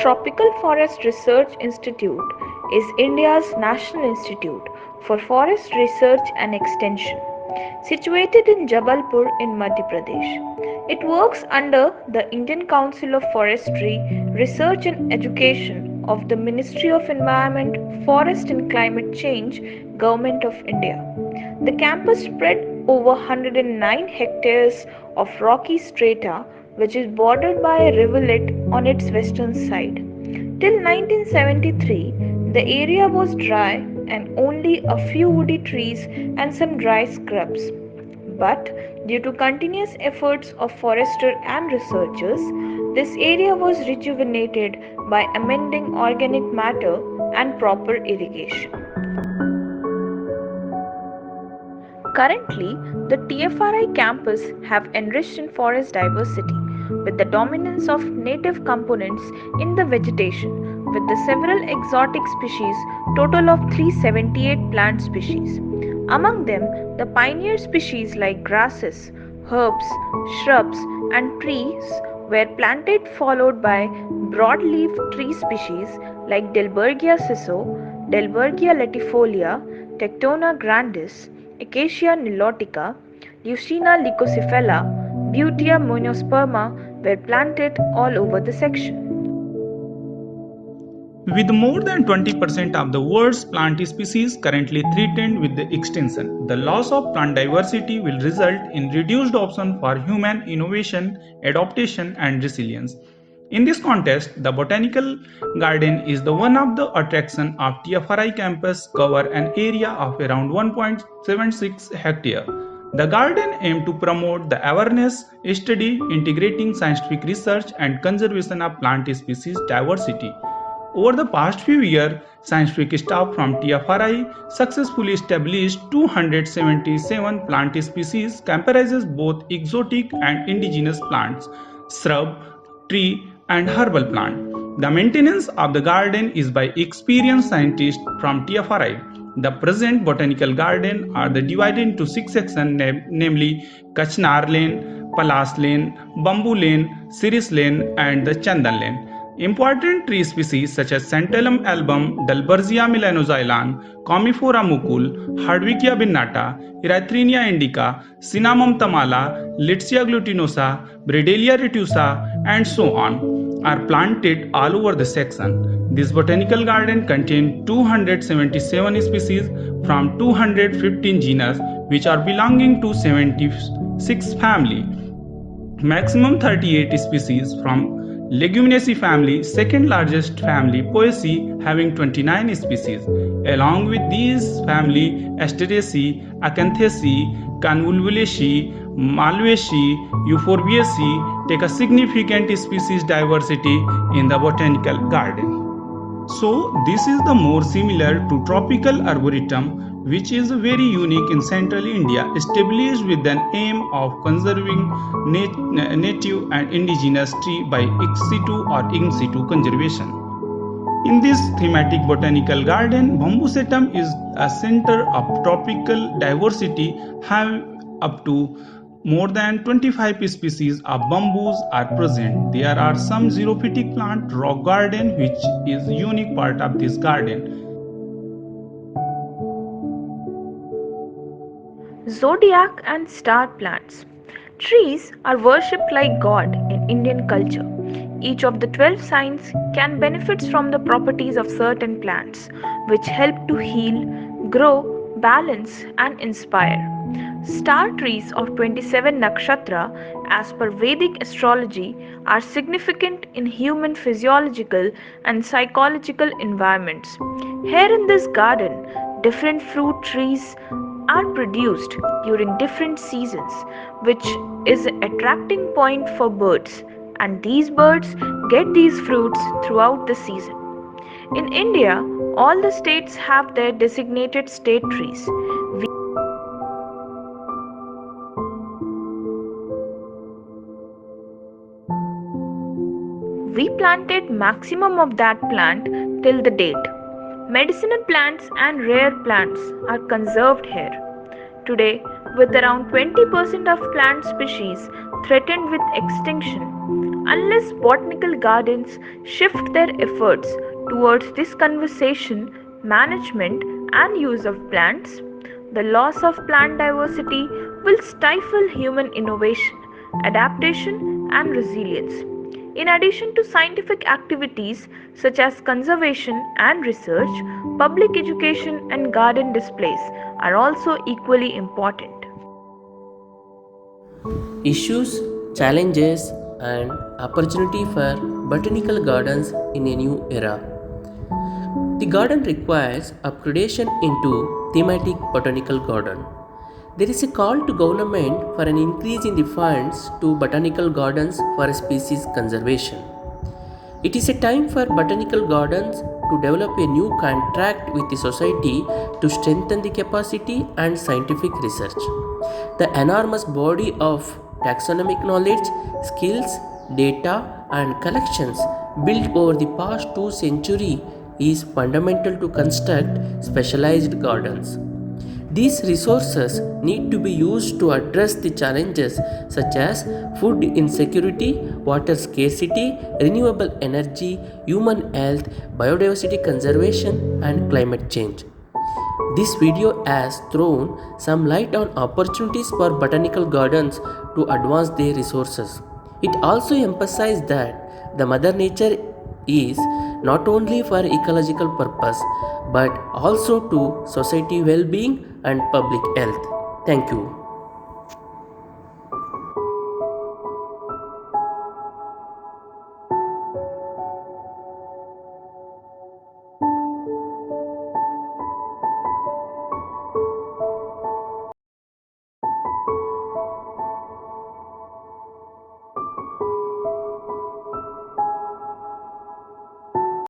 Tropical Forest Research Institute is India's national institute for forest research and extension, situated in Jabalpur in Madhya Pradesh. It works under the Indian Council of Forestry, Research and Education of the Ministry of Environment, Forest and Climate Change, Government of India. The campus spread over 109 hectares of rocky strata which is bordered by a rivulet on its western side. Till 1973, the area was dry and only a few woody trees and some dry scrubs. But due to continuous efforts of foresters and researchers, this area was rejuvenated by amending organic matter and proper irrigation. Currently, the TFRI campus have enriched in forest diversity with the dominance of native components in the vegetation with the several exotic species, total of 378 plant species. Among them, the pioneer species like grasses, herbs, shrubs and trees were planted, followed by broadleaf tree species like Delbergia siso, Delbergia latifolia, Tectona grandis, Acacia nilotica, Leucaena leucocephala, Butea monosperma were planted all over the section. With more than 20% of the world's plant species currently threatened with the extinction, the loss of plant diversity will result in reduced options for human innovation, adaptation, and resilience. In this context, the botanical garden is the one of the attraction of TFRI campus, cover an area of around 1.76 hectare. The garden aims to promote the awareness, study, integrating scientific research and conservation of plant species diversity. Over the past few years, scientific staff from TFRI successfully established 277 plant species comprises both exotic and indigenous plants, shrub, tree, and herbal plant. The maintenance of the garden is by experienced scientists from TFRI. The present botanical garden are divided into six sections, namely Kachnar Lane, Palas Lane, Bamboo Lane, Siris Lane, and the Chandan Lane. Important tree species such as Santalum album, Dalbergia melanoxylon, Commiphora mucul, Hardwickia pinnata, Erythrina indica, Cinnamon tamala, Litsia glutinosa, Bredelia retusa, and so on, are planted all over the section. This botanical garden contains 277 species from 215 genus which are belonging to 76 family. Maximum 38 species from Leguminaceae family, second largest family Poaceae, having 29 species. Along with these family Asteraceae, Acanthaceae, Convolvulaceae, Malvaceae, Euphorbiaceae take a significant species diversity in the botanical garden. So this is the more similar to tropical arboretum, which is very unique in central India, established with an aim of conserving native and indigenous tree by ex situ or in situ conservation. In this thematic botanical garden, Bambusetum is a center of tropical diversity, have up to more than 25 species of bamboos are present. There are some xerophytic plant rock garden which is unique part of this garden. Zodiac and star plants. Trees are worshipped like God in Indian culture. Each of the 12 signs can benefit from the properties of certain plants, which help to heal, grow, balance, and inspire. Star trees of 27 nakshatra, as per Vedic astrology, are significant in human physiological and psychological environments. Here in this garden, different fruit trees are produced during different seasons, which is an attracting point for birds, and these birds get these fruits throughout the season. In India, all the states have their designated state trees. We planted maximum of that plant till the date. Medicinal plants and rare plants are conserved here. Today, with around 20% of plant species threatened with extinction, unless botanical gardens shift their efforts towards this conservation, management, and use of plants, the loss of plant diversity will stifle human innovation, adaptation, and resilience. In addition to scientific activities such as conservation and research, public education and garden displays are also equally important. Issues, challenges, and opportunity for botanical gardens in a new era. The garden requires upgradation into thematic botanical garden. There is a call to government for an increase in the funds to botanical gardens for species conservation. It is a time for botanical gardens to develop a new contract with the society to strengthen the capacity and scientific research. The enormous body of taxonomic knowledge, skills, data, and collections built over the past 2 centuries is fundamental to construct specialized gardens. These resources need to be used to address the challenges such as food insecurity, water scarcity, renewable energy, human health, biodiversity conservation, and climate change. This video has thrown some light on opportunities for botanical gardens to advance their resources. It also emphasized that the Mother Nature is not only for ecological purpose but also to society well-being and public health. Thank you.